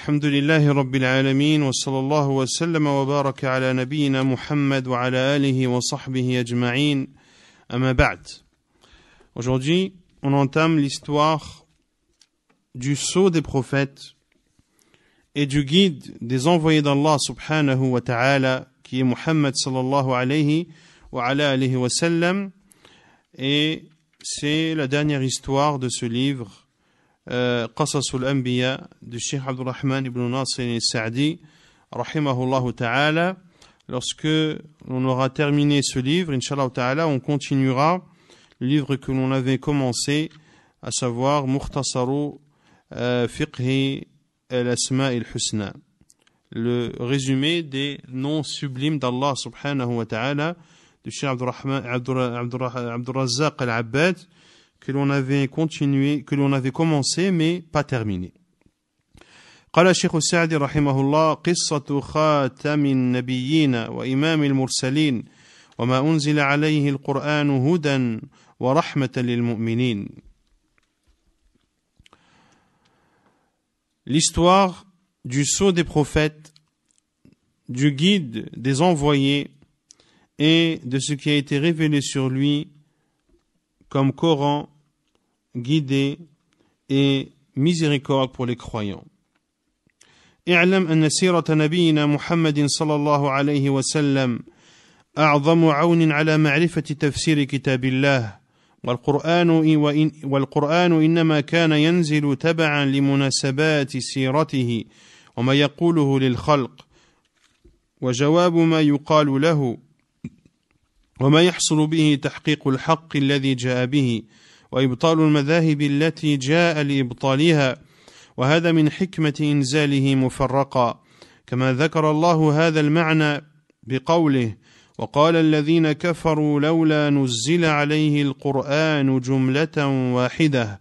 الحمد لله رب العالمين وصلى الله وسلم وبارك على نبينا محمد وعلى آله وصحبه أجمعين أما بعد. Aujourd'hui, on entame l'histoire du sceau des prophètes et du guide des envoyés d'Allah subhanahu wa ta'ala qui est Muhammad sallallahu alayhi wa ala alayhi wa sallam, et c'est la dernière histoire de ce livre Qasasul Anbiya du Cheikh Abdurrahman ibn Nasir al-Sa'di rahimahullah ta'ala. Lorsque l'on aura terminé ce livre, Inch'Allah ta'ala, on continuera le livre que l'on avait commencé, à savoir Mukhtasaru Fiqhi al-Asma' al-Husna, le résumé des noms sublimes d'Allah subhanahu wa ta'ala du Cheikh Abdurrazzaq al-Abbad, que l'on avait commencé mais pas terminé. قال الشيخ السعدي رحمه الله: قصة خاتم النبيين وإمام المرسلين وما أنزل عليه القرآن هدى ورحمة للمؤمنين. L'histoire du sceau des prophètes, du guide des envoyés et de ce qui a été révélé sur lui comme Coran, guidé et miséricorde pour les croyants. اعلم أن سيرة نبينا محمد صلى الله عليه وسلم أعظم عون على معرفة تفسير كتاب الله، والقرآن إنما كان ينزل تبعا لمناسبات سيرته وما يقوله للخلق وجواب ما يقال له وما يحصل به تحقيق الحق الذي جاء به وإبطال المذاهب التي جاء لإبطالها، وهذا من حكمة إنزاله مفرقا، كما ذكر الله هذا المعنى بقوله: وقال الذين كفروا لولا نزل عليه القرآن جملة واحدة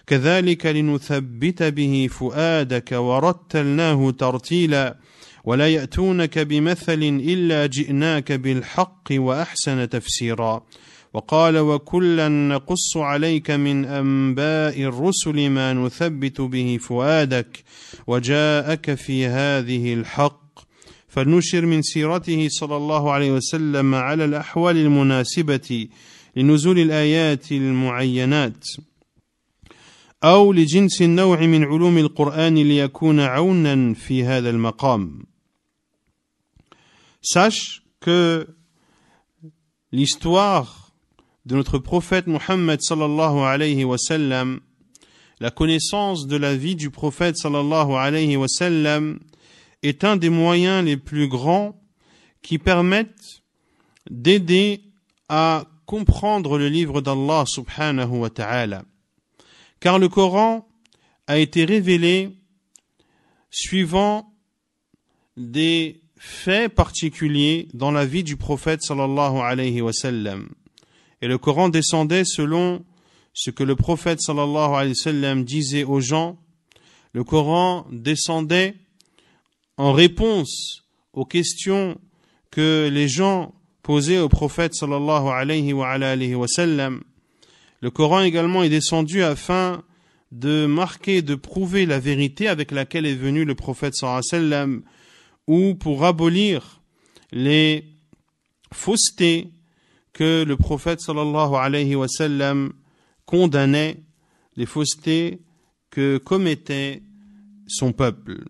كذلك لنثبت به فؤادك ورتلناه ترتيلا ولا يأتونك بمثل إلا جئناك بالحق وأحسن تفسيرا. وقال: وكلا نقص عليك من أنباء الرسل ما نثبت به فؤادك وجاءك في هذه الحق. فلنشر من سيرته صلى الله عليه وسلم على الأحوال المناسبة لنزول الآيات المعينات أو لجنس النوع من علوم القرآن ليكون عونا في هذا المقام. Sache que l'histoire de notre prophète Muhammad sallallahu alayhi wa sallam, la connaissance de la vie du prophète sallallahu alayhi wa sallam, est un des moyens les plus grands qui permettent d'aider à comprendre le livre d'Allah subhanahu wa ta'ala. Car le Coran a été révélé suivant des faits particuliers dans la vie du prophète sallallahu alayhi wa sallam. Et le Coran descendait selon ce que le prophète sallallahu alayhi wa sallam disait aux gens. Le Coran descendait en réponse aux questions que les gens posaient au prophète sallallahu alayhi wa sallam. Le Coran également est descendu afin de marquer, de prouver la vérité avec laquelle est venu le prophète sallallahu alayhi wa sallam, ou pour abolir les faussetés que le prophète sallallahu alayhi wa sallam condamnait, les faussetés que commettait son peuple.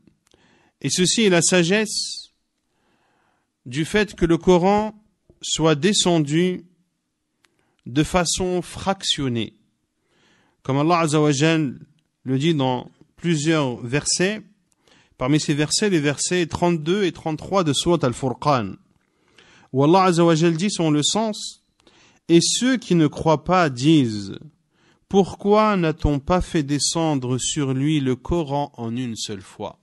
Et ceci est la sagesse du fait que le Coran soit descendu de façon fractionnée. Comme Allah Azza wa Jal le dit dans plusieurs versets, parmi ces versets, les versets 32 et 33 de Surat Al-Furqan, où Allah Azza wa Jal dit selon le sens: et ceux qui ne croient pas disent: pourquoi n'a-t-on pas fait descendre sur lui le Coran en une seule fois?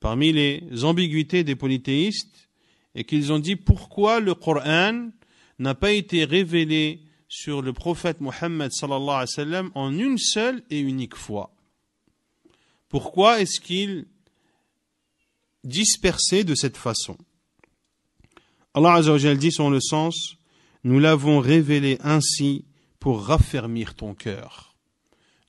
Parmi les ambiguïtés des polythéistes est qu'ils ont dit: pourquoi le Coran n'a pas été révélé sur le prophète Muhammad sallallahu alayhi wa sallam en une seule et unique fois? Pourquoi est-ce qu'il dispersait de cette façon? Allah Azza wa Jal dit selon le sens: nous l'avons révélé ainsi pour raffermir ton cœur.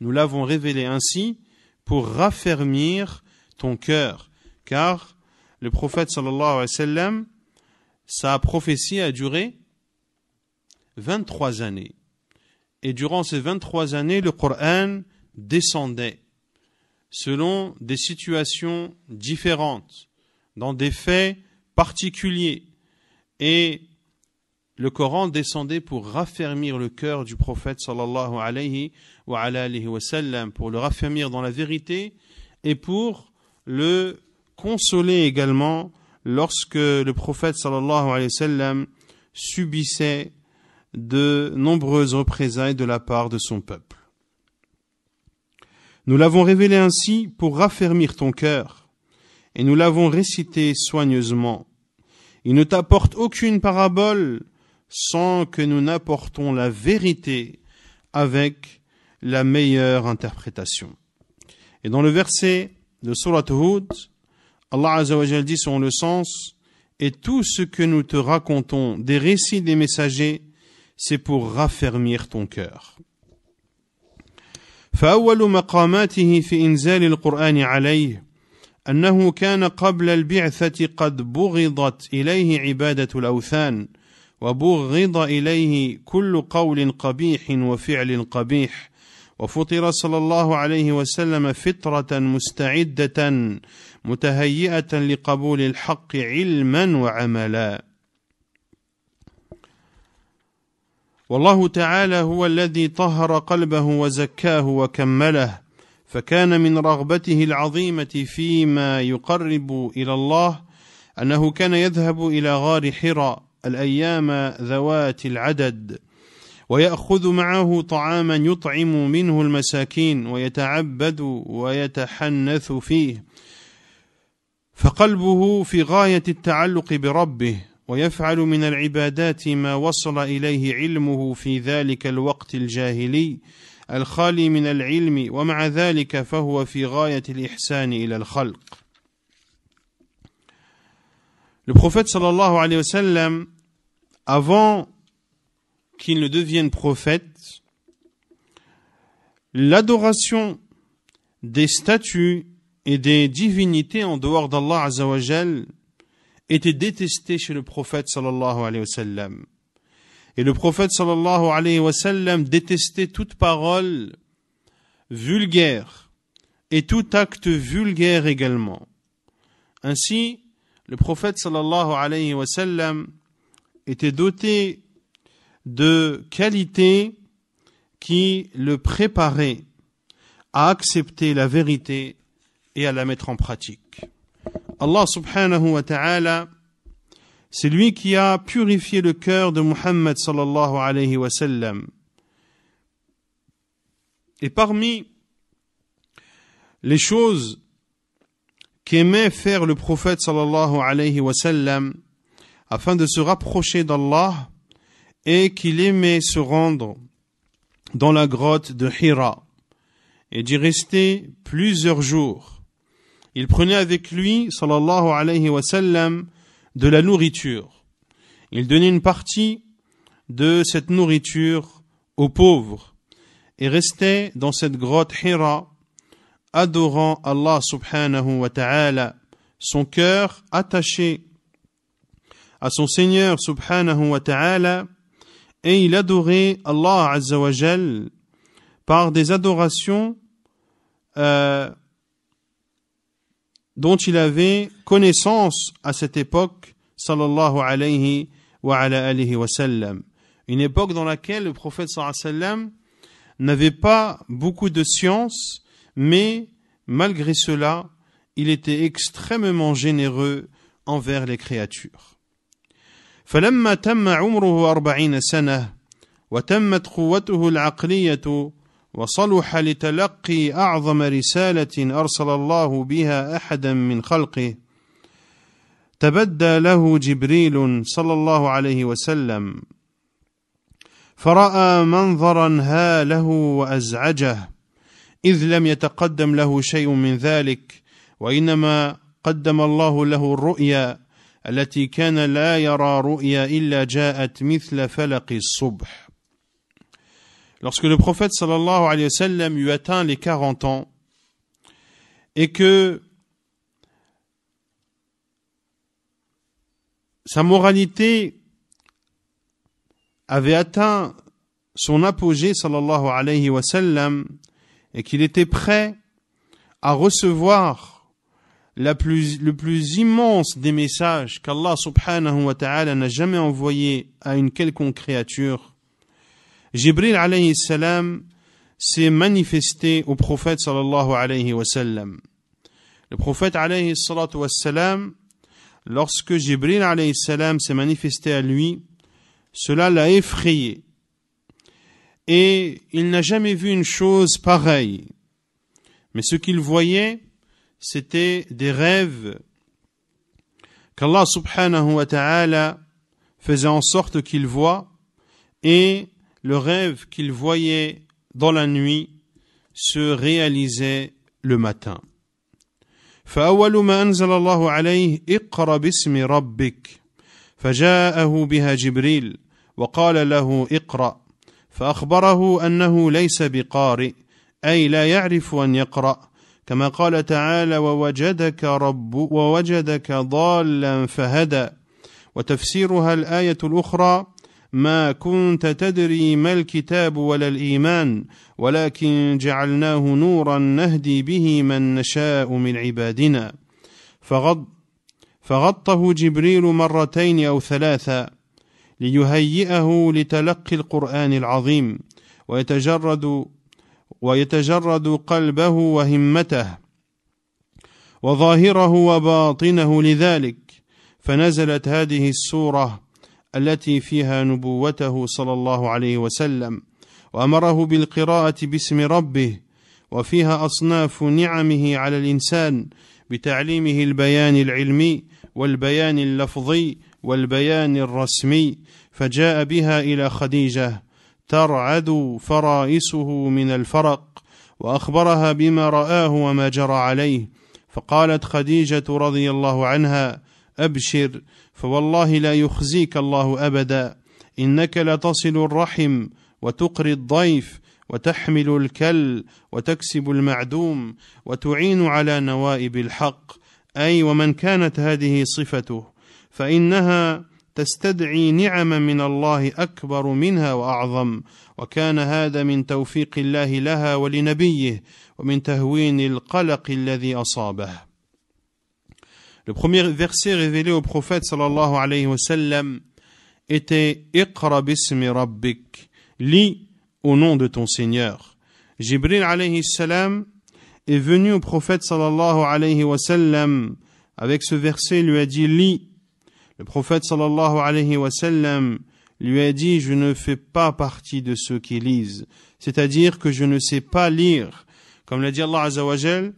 Nous l'avons révélé ainsi pour raffermir ton cœur. Car le prophète sallallahu alayhi wa sallam, sa prophétie a duré 23 années. Et durant ces 23 années, le Coran descendait selon des situations différentes, dans des faits particuliers. Et le Coran descendait pour raffermir le cœur du prophète sallallahu alayhi wa sallam, pour le raffermir dans la vérité et pour le consoler également lorsque le prophète sallallahu alayhi wa sallam subissait de nombreuses représailles de la part de son peuple. Nous l'avons révélé ainsi pour raffermir ton cœur, et nous l'avons récité soigneusement. Il ne t'apporte aucune parabole sans que nous n'apportons la vérité avec la meilleure interprétation. Et dans le verset de Surat Hud, Allah Azza wa Jal dit selon le sens, et tout ce que nous te racontons des récits des messagers, c'est pour raffermir ton cœur. فأول مقاماته في إنزال القرآن عليه أنه كان قبل البعثة قد بغضت إليه عبادة الأوثان وبغض إليه كل قول قبيح وفعل قبيح وفطر صلى الله عليه وسلم فطرة مستعدة متهيئة لقبول الحق علما وعملا. والله تعالى هو الذي طهر قلبه وزكاه وكمله، فكان من رغبته العظيمة فيما يقرب إلى الله أنه كان يذهب إلى غار حراء الأيام ذوات العدد ويأخذ معه طعاما يطعم منه المساكين ويتعبد ويتحنث فيه، فقلبه في غاية التعلق بربه، ويفعل من العبادات ما وصل إليه علمه في ذلك الوقت الجاهلي الخالي من العلم، ومع ذلك فهو في غاية الإحسان إلى الخلق. Le prophète sallallahu alayhi wa sallam, avant qu'il ne devienne prophète, l'adoration des statues et des divinités en dehors d'Allah Azza wa Jal était détestée chez le prophète sallallahu alayhi wa sallam. Et le prophète sallallahu alayhi wa sallam détestait toute parole vulgaire et tout acte vulgaire également. Ainsi, le prophète sallallahu alayhi wa sallam était doté de qualités qui le préparaient à accepter la vérité et à la mettre en pratique. Allah subhanahu wa ta'ala, c'est lui qui a purifié le cœur de Muhammad sallallahu alayhi wa sallam. Et parmi les choses qu'aimait faire le prophète sallallahu alayhi wa sallam afin de se rapprocher d'Allah, et qu'il aimait se rendre dans la grotte de Hira et d'y rester plusieurs jours. Il prenait avec lui, sallallahu alayhi wa sallam, de la nourriture. Il donnait une partie de cette nourriture aux pauvres et restait dans cette grotte Hira, adorant Allah subhanahu wa ta'ala, son cœur attaché à son Seigneur subhanahu wa ta'ala, et il adorait Allah Azza wa Jal par des adorations dont il avait connaissance à cette époque, sallallahu alayhi wa ala alihi wa sallam. Une époque dans laquelle le prophète sallallahu alayhi wa sallam n'avait pas beaucoup de science, mais malgré cela, il était extrêmement généreux envers les créatures. فلما تم عمره 40 سنة وتمت قوته العقلية وصلح لتلقي أعظم رسالة أرسل الله بها أحدا من خلقه، تبدى له جبريل صلى الله عليه وسلم فرأى منظرا هاله وأزعجه، إذ لم يتقدم له شيء من ذلك، وإنما قدم الله له الرؤيا التي كان لا يرى رؤيا إلا جاءت مثل فلق الصبح. Lorsque le prophète sallallahu alayhi wa sallam eut atteint les 40 ans, et que sa moralité avait atteint son apogée, sallallahu alayhi wa sallam, et qu'il était prêt à recevoir le plus immense des messages qu'Allah subhanahu wa ta'ala n'a jamais envoyé à une quelconque créature, Jibril alayhi salam s'est manifesté au prophète sallallahu alayhi wa sallam. Le prophète alayhi salatu wa salam, lorsque Jibril alayhi salam s'est manifesté à lui, cela l'a effrayé. Et il n'a jamais vu une chose pareille. Mais ce qu'il voyait, c'était des rêves qu'Allah subhanahu wa ta'ala faisait en sorte qu'il voit, et le rêve qu'il voyait dans la nuit se réalisait le matin. فأول ما أنزل الله عليه اقرأ باسم ربك فجاءه بها جبريل وقال له اقرأ فأخبره أنه ليس بقارئ أي لا يعرف أن يقرأ كما قال تعالى ووجدك ضالا فهدى وتفسيرها الآية الأخرى ما كنت تدري ما الكتاب ولا الإيمان ولكن جعلناه نورا نهدي به من نشاء من عبادنا فغطه جبريل مرتين أو ثلاثا ليهيئه لتلقي القرآن العظيم ويتجرد قلبه وهمته وظاهره وباطنه لذلك فنزلت هذه السورة التي فيها نبوته صلى الله عليه وسلم وأمره بالقراءة باسم ربه وفيها أصناف نعمه على الإنسان بتعليمه البيان العلمي والبيان اللفظي والبيان الرسمي فجاء بها إلى خديجة ترعد فرائسه من الفرق وأخبرها بما رآه وما جرى عليه فقالت خديجة رضي الله عنها أبشر فوالله لا يخزيك الله أبدا إنك لتصل الرحم وتقري الضيف وتحمل الكل وتكسب المعدوم وتعين على نوائب الحق أي ومن كانت هذه صفته فإنها تستدعي نعما من الله أكبر منها وأعظم وكان هذا من توفيق الله لها ولنبيه ومن تهوين القلق الذي أصابه. Le premier verset révélé au prophète sallallahu alayhi wa sallam était Iqra bismi rabbik, lis au nom de ton Seigneur. Jibril alayhi salam est venu au prophète sallallahu alayhi wa sallam avec ce verset, lui a dit lis. Le prophète sallallahu alayhi wa sallam lui a dit je ne fais pas partie de ceux qui lisent, c'est-à-dire que je ne sais pas lire. Comme l'a dit Allah azza wa jal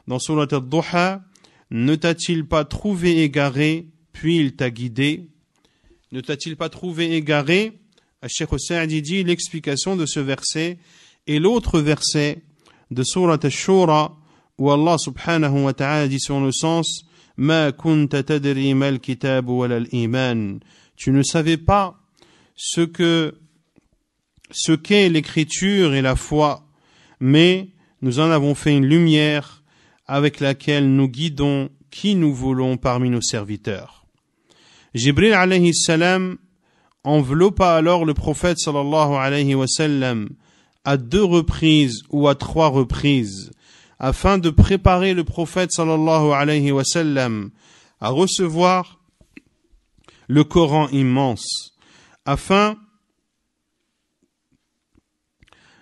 dans Surat al-Duha, ne t'a-t-il pas trouvé égaré, puis il t'a guidé? Ne t'a-t-il pas trouvé égaré? Cheikh Saadi dit l'explication de ce verset et l'autre verset de Surat al-Shura où Allah subhanahu wa ta'ala dit sur le sens Ma kunta tadri mal kitab wala al-iman. Tu ne savais pas ce qu'est l'écriture et la foi, mais nous en avons fait une lumière avec laquelle nous guidons qui nous voulons parmi nos serviteurs. Jibril alayhi salam enveloppa alors le prophète sallallahu alayhi wa sallam à 2 reprises ou à 3 reprises afin de préparer le prophète sallallahu alayhi wa sallam à recevoir le Coran immense, afin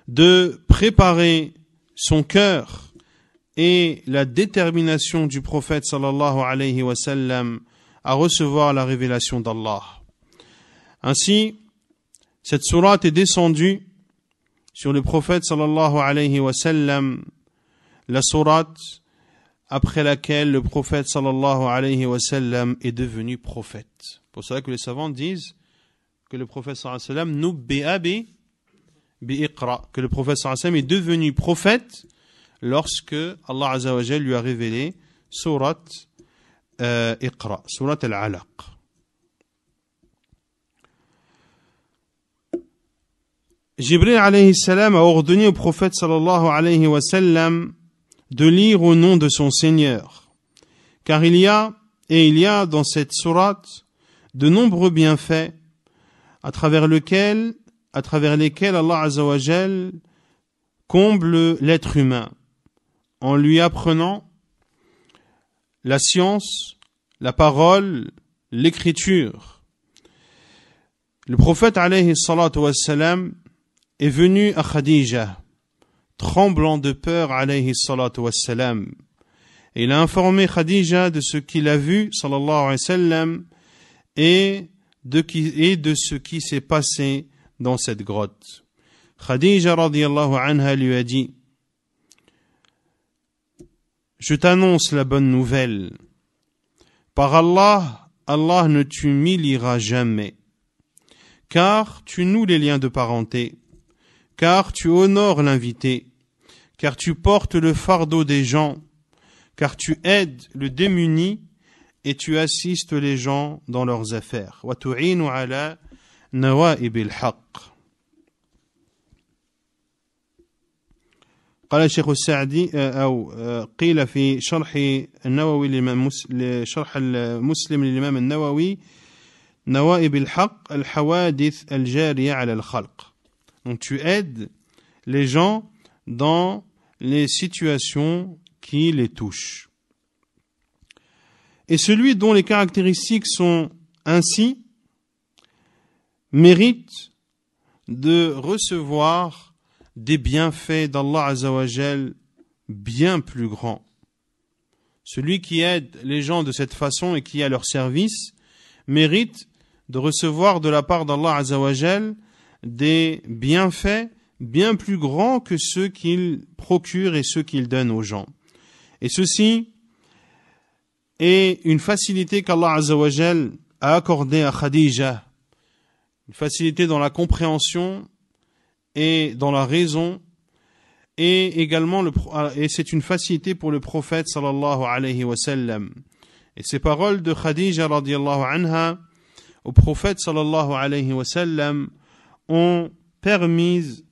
de préparer son cœur et la détermination du prophète sallallahu alayhi wa sallam à recevoir la révélation d'Allah. Ainsi, cette sourate est descendue sur le prophète sallallahu alayhi wa sallam, la sourate après laquelle le prophète sallallahu alayhi wa sallam est devenu prophète. Pour cela que les savants disent que le prophète sallallahu alayhi wa sallam nubbi'a bi iqra, que le prophète sallallahu alayhi wa sallam est devenu prophète lorsque Allah Azza wa Jal lui a révélé Surat Iqra, Surat Al-Alaq. Jibril alayhi salam a ordonné au prophète sallallahu alayhi wa sallam de lire au nom de son Seigneur, car il y a dans cette sourate de nombreux bienfaits à travers lesquels Allah Azza wa Jal comble l'être humain en lui apprenant la science, la parole, l'écriture. Le prophète alayhi salatu wassalam est venu à Khadija, tremblant de peur alayhi salatu wassalam. Et il a informé Khadija de ce qu'il a vu sallallahu alayhi wa sallam et de ce qui s'est passé dans cette grotte. Khadija radiyallahu anha lui a dit: je t'annonce la bonne nouvelle. Par Allah, Allah ne t'humiliera jamais, car tu noues les liens de parenté, car tu honores l'invité, car tu portes le fardeau des gens, car tu aides le démuni et tu assistes les gens dans leurs affaires. Wa tu'inu ala nawa'ib al-haqq. قال الشيخ السعدي أو قيل في شرح النووي شرح المسلم للإمام النووي نوائب الحق الحوادث الجارية على الخلق. Donc tu aides les gens dans les situations qui les touchent. Et celui dont les caractéristiques sont ainsi mérite de recevoir des bienfaits d'Allah Azza wa Jal bien plus grands. Celui qui aide les gens de cette façon et qui est à leur service mérite de recevoir de la part d'Allah Azza wa Jal des bienfaits bien plus grands que ceux qu'il procure et ceux qu'il donne aux gens. Et ceci est une facilité qu'Allah Azza wa Jal a accordée à Khadija, une facilité dans la compréhension et dans la raison, et également et c'est une facilité pour le prophète sallallahu alayhi wa sallam. Et ces paroles de Khadija radiyallahu anha au prophète sallallahu alayhi wa sallam ont permis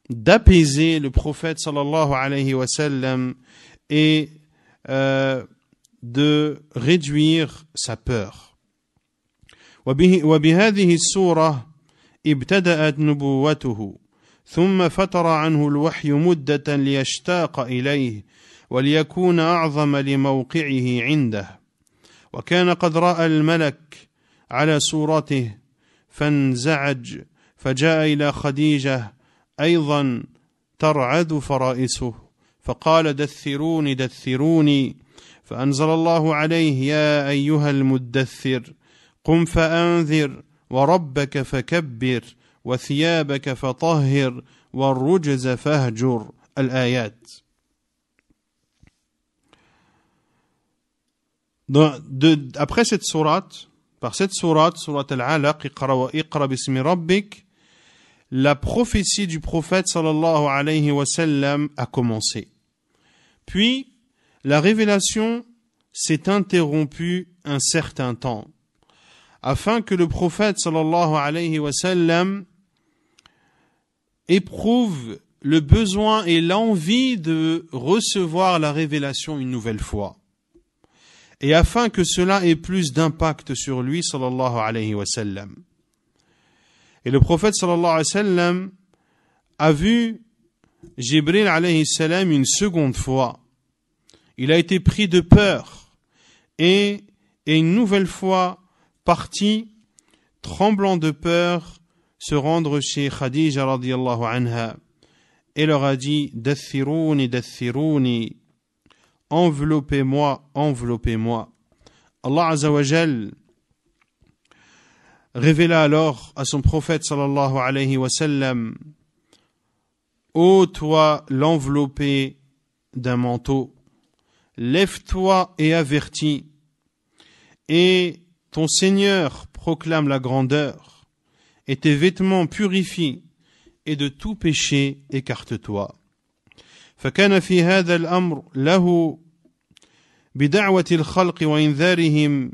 d'apaiser le prophète sallallahu alayhi wa sallam et de réduire sa peur. وبهذه السورة ابتدأت نبوته ثم فتر عنه الوحي مدة ليشتاق إليه وليكون أعظم لموقعه عنده وكان قد رأى الملك على صورته فانزعج فجاء إلى خديجة أيضا ترعد فرائسه فقال دثروني دثروني فأنزل الله عليه يا أيها المدثر قم فأنذر وربك فكبر وثيابك فطهر والرجز فاهجر الآيات. Après cette sourate, par cette sourate, sourate Al-Alaq, Iqra wa Iqra bismi rabbik, la prophétie du prophète sallallahu alayhi wa sallam a commencé. Puis, la révélation s'est interrompue un certain temps, afin que le prophète sallallahu alayhi wa sallam éprouve le besoin et l'envie de recevoir la révélation une nouvelle fois. Et afin que cela ait plus d'impact sur lui sallallahu alayhi wa sallam. Et le prophète sallallahu alayhi wa sallam a vu Jibril alayhi salam une seconde fois. Il a été pris de peur et une nouvelle fois parti, tremblant de peur, se rendre chez Khadija radiyallahu anha et leur a dit Dathiruni, dathiruni, enveloppez-moi, enveloppez-moi. Allah Azza wa Jal révéla alors à son prophète sallallahu alayhi wa sallam: ô toi l'enveloppé d'un manteau, lève-toi et avertis, et ton Seigneur proclame la grandeur, et tes vêtements purifient, et de tout péché écarte-toi. فكان في هذا الأمر له بدعوة الخلق وإنذارهم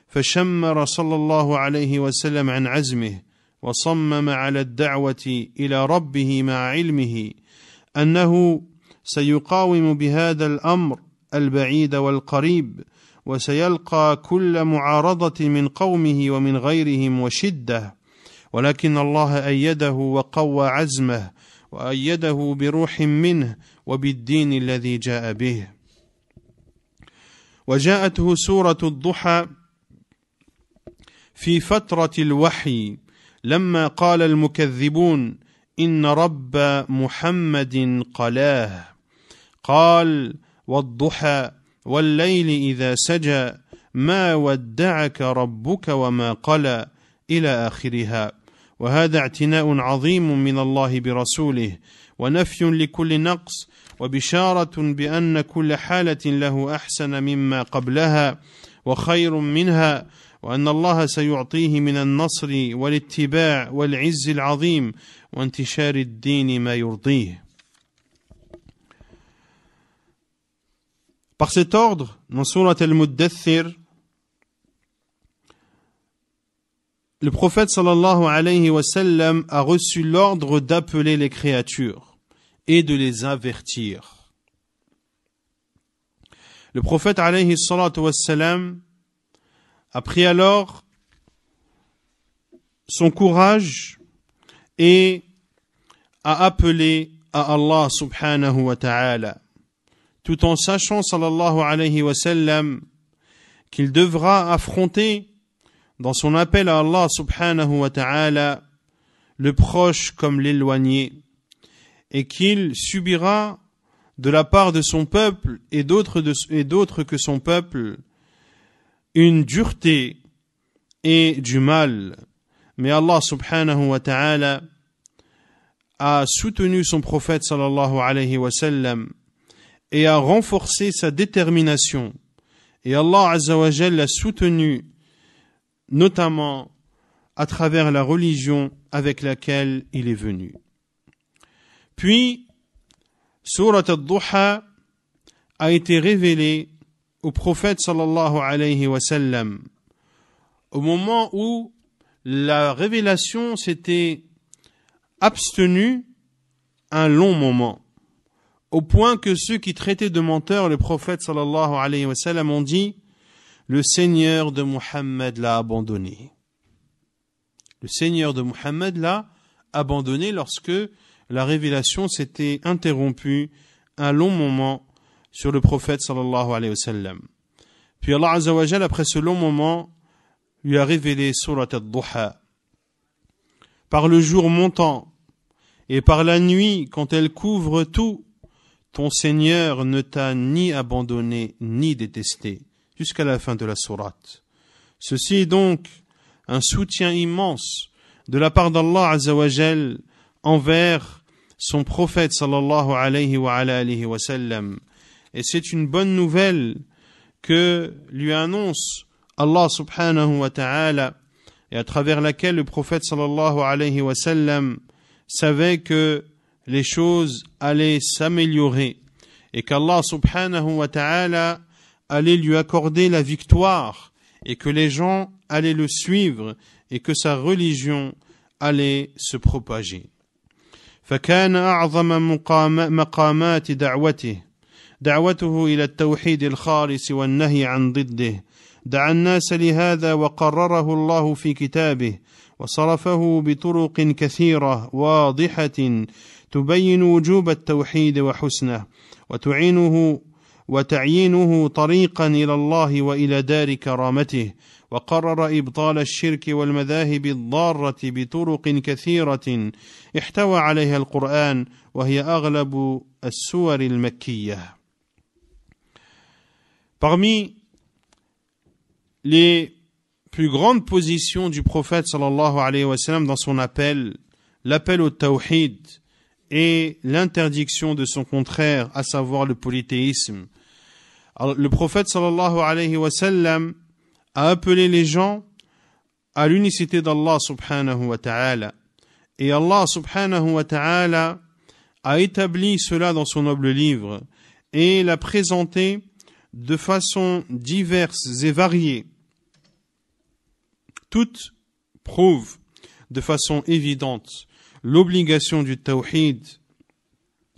فشمر صلى الله عليه وسلم عن عزمه وصمم على الدعوة إلى ربه مع علمه أنه سيقاوم بهذا الأمر البعيد والقريب وسيلقى كل معارضة من قومه ومن غيرهم وشدة ولكن الله أيده وقوى عزمه وأيده بروح منه وبالدين الذي جاء به. وجاءته سورة الضحى في فترة الوحي لما قال المكذبون إن رب محمد قلاه قال والضحى والليل إذا سجى ما ودعك ربك وما قلى إلى آخرها. وهذا اعتناء عظيم من الله برسوله ونفي لكل نقص وبشارة بأن كل حالة له أحسن مما قبلها وخير منها وأن الله سيعطيه من النصر والاتباع والعز العظيم وانتشار الدين ما يرضيه. Par cet ordre, dans Surat al-Muddathir, le prophète sallallahu alayhi wa sallam a reçu l'ordre d'appeler les créatures et de les avertir. Le prophète alayhi salatu wa sallam a pris alors son courage et a appelé à Allah subhanahu wa ta'ala, tout en sachant sallallahu alayhi wa sallam qu'il devra affronter dans son appel à Allah subhanahu wa ta'ala le proche comme l'éloigné et qu'il subira de la part de son peuple et d'autres que son peuple une dureté et du mal. Mais Allah subhanahu wa ta'ala a soutenu son prophète sallallahu alayhi wa sallam et a renforcé sa détermination. Et Allah azza wa jalla l'a soutenu notamment à travers la religion avec laquelle il est venu. Puis, Surat al-Duha a été révélée au prophète sallallahu alayhi wa sallam au moment où la révélation s'était abstenue un long moment, au point que ceux qui traitaient de menteurs le prophète sallallahu alayhi wa sallam ont dit: le Seigneur de Muhammad l'a abandonné. Le Seigneur de Muhammad l'a abandonné lorsque la révélation s'était interrompue un long moment sur le prophète sallallahu alayhi wa sallam. Puis Allah azza wa jalla, après ce long moment, lui a révélé Surat al-Duha. Par le jour montant et par la nuit quand elle couvre tout, ton Seigneur ne t'a ni abandonné ni détesté, jusqu'à la fin de la sourate. Ceci est donc un soutien immense de la part d'Allah azza wa jal envers son prophète sallallahu alayhi wa sallam. Et c'est une bonne nouvelle que lui annonce Allah subhanahu wa ta'ala, et à travers laquelle le prophète sallallahu alayhi wa sallam savait que les choses allaient s'améliorer et qu'Allah subhanahu wa ta'ala allait lui accorder la victoire et que les gens allaient le suivre et que sa religion allait se propager. فكان أعظم مقامات دعوته إلى التوحيد الخالص والنهي عن ضده. دعا الناس لهذا وقرره الله في كتابه وصرفه بطرق كثيرة واضحة تبين وجوب التوحيد وحسنه وتعيينه طريقا إلى الله وإلى دار كرامته، وقرر إبطال الشرك والمذاهب الضارة بطرق كثيرة احتوى عليها القرآن وهي أغلب السور المكية. Parmi les plus grandes positions du prophète sallallahu alayhi wa sallam dans son appel, l'appel au tawhid et l'interdiction de son contraire, à savoir le polythéisme. Alors, le prophète sallallahu alayhi wa sallam a appelé les gens à l'unicité d'Allah subhanahu wa ta'ala. Et Allah subhanahu wa ta'ala a établi cela dans son noble livre et l'a présenté de façon diverses et variées. Toutes prouvent de façon évidente l'obligation du tawhid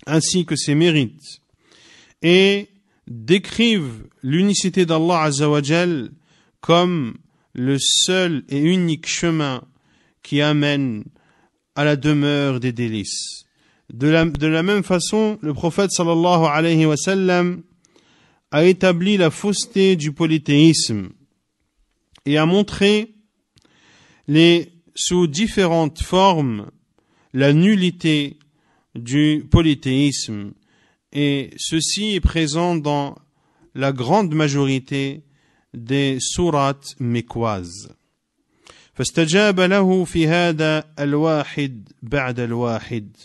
ainsi que ses mérites, et décrivent l'unicité d'Allah Azza wa Jal comme le seul et unique chemin qui amène à la demeure des délices. De la même façon, le prophète sallallahu alayhi wa sallam a établi la fausseté du polythéisme et a montré sous différentes formes la nullité du polythéisme, et ceci est présent dans la grande majorité des sourates mécoises. فاستجاب له في هذا الواحد بعد الواحد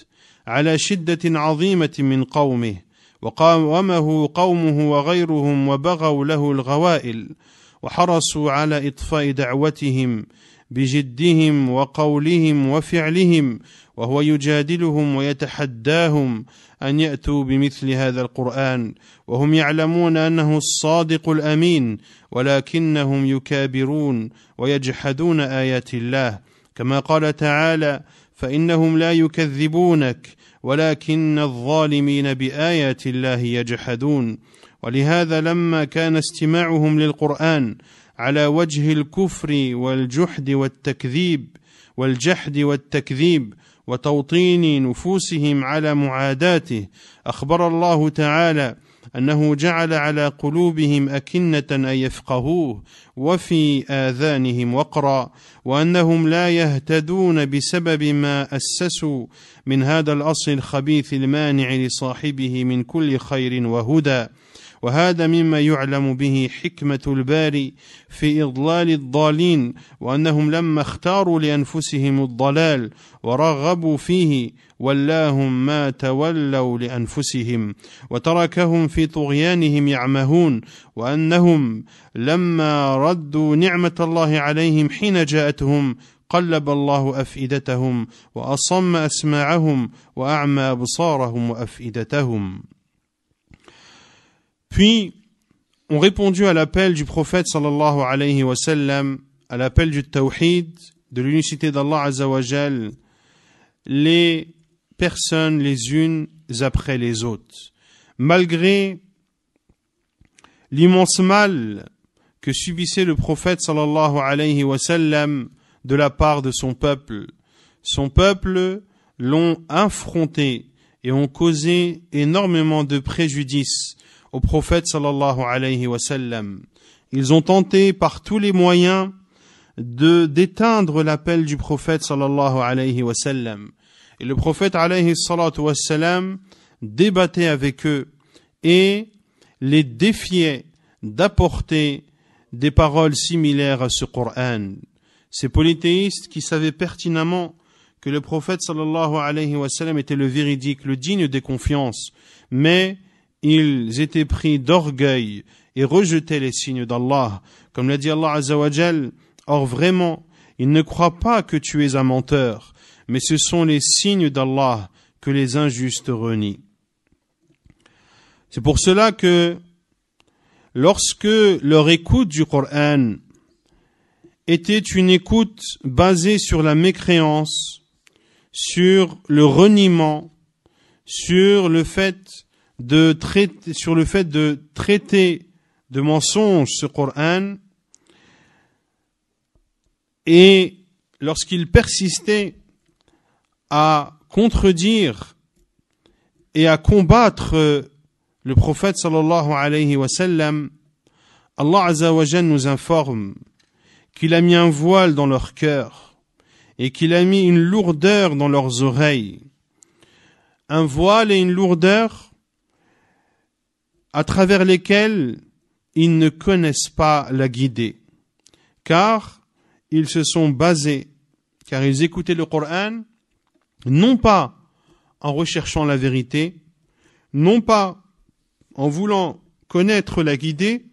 على شدة عظيمة من قومه وقاومه قومه وغيرهم وبغوا له الغوائل وحرصوا على إطفاء دعوتهم بجدهم وقولهم وفعلهم وهو يجادلهم ويتحداهم أن يأتوا بمثل هذا القرآن وهم يعلمون أنه الصادق الأمين ولكنهم يكابرون ويجحدون آيات الله كما قال تعالى فإنهم لا يكذبونك ولكن الظالمين بآيات الله يجحدون. ولهذا لما كان استماعهم للقرآن على وجه الكفر والجحد والتكذيب وتوطين نفوسهم على معاداته أخبر الله تعالى أنه جعل على قلوبهم أكنة أن يفقهوه وفي آذانهم وقرا وأنهم لا يهتدون بسبب ما أسسوا من هذا الأصل الخبيث المانع لصاحبه من كل خير وهدى. وهذا مما يعلم به حكمة الباري في إضلال الضالين وأنهم لما اختاروا لأنفسهم الضلال ورغبوا فيه ولاهم ما تولوا لأنفسهم وتركهم في طغيانهم يعمهون وأنهم لما ردوا نعمة الله عليهم حين جاءتهم قلب الله أفئدتهم وأصم أسماعهم وأعمى أبصارهم وأفئدتهم. Puis, ont répondu à l'appel du prophète sallallahu alayhi wa sallam, à l'appel du tawhid, de l'unicité d'Allah Azza wa Jal, les personnes les unes après les autres. Malgré l'immense mal que subissait le prophète sallallahu alayhi wa sallam de la part de son peuple l'ont affronté et ont causé énormément de préjudice au prophète sallallahu alayhi wa sallam. Ils ont tenté par tous les moyens d'éteindre l'appel du prophète sallallahu alayhi wa sallam. Et le prophète alayhi salatu wa sallam débattait avec eux et les défiait d'apporter des paroles similaires à ce Coran. Ces polythéistes qui savaient pertinemment que le prophète sallallahu alayhi wa sallam était le véridique, le digne des confiances, mais ils étaient pris d'orgueil et rejetaient les signes d'Allah. Comme l'a dit Allah Azza wa Jal, or vraiment, ils ne croient pas que tu es un menteur, mais ce sont les signes d'Allah que les injustes renient. C'est pour cela que lorsque leur écoute du Coran était une écoute basée sur la mécréance, sur le reniement, sur le fait de traiter de mensonge ce Coran, et lorsqu'ils persistaient à contredire et à combattre le prophète sallallahu alayhi wa sallam, Allah Azza wa Jalla nous informe qu'il a mis un voile dans leur cœur et qu'il a mis une lourdeur dans leurs oreilles. Un voile et une lourdeur à travers lesquels ils ne connaissent pas la guidée, car ils se sont basés, car ils écoutaient le Coran, non pas en recherchant la vérité, non pas en voulant connaître la guidée,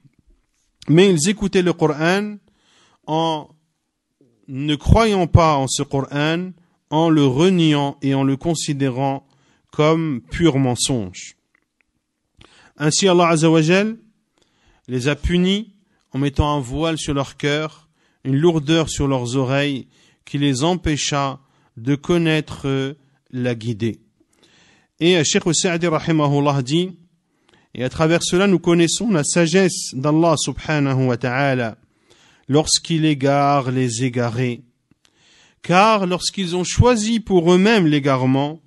mais ils écoutaient le Coran en ne croyant pas en ce Coran, en le reniant et en le considérant comme pur mensonge. Ainsi, Allah Azza wa Jal les a punis en mettant un voile sur leur cœur, une lourdeur sur leurs oreilles, qui les empêcha de connaître la guidée. Et Cheikh Sa'di rahimahullah dit, et à travers cela nous connaissons la sagesse d'Allah subhanahu wa ta'ala lorsqu'il égare les égarés. Car lorsqu'ils ont choisi pour eux-mêmes l'égarement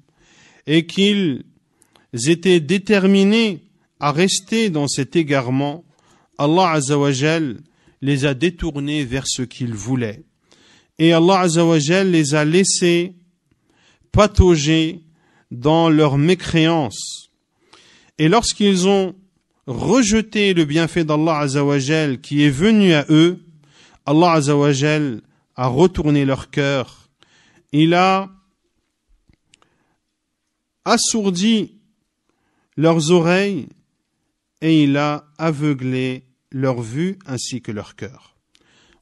et qu'ils étaient déterminés à rester dans cet égarement, Allah Azza wa Jal les a détournés vers ce qu'ils voulaient. Et Allah Azza wa Jal les a laissés patauger dans leur mécréance. Et lorsqu'ils ont rejeté le bienfait d'Allah Azza wa Jal qui est venu à eux, Allah Azza wa Jal a retourné leur cœur. Il a assourdi leurs oreilles et il a aveuglé leur vue ainsi que leur cœur.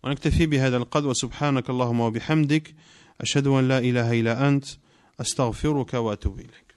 ونكتفي بهذا القدر وسبحانك اللهم وبحمدك أشهد أن لا إله إلا أنت أستغفرك وأتوب إليك.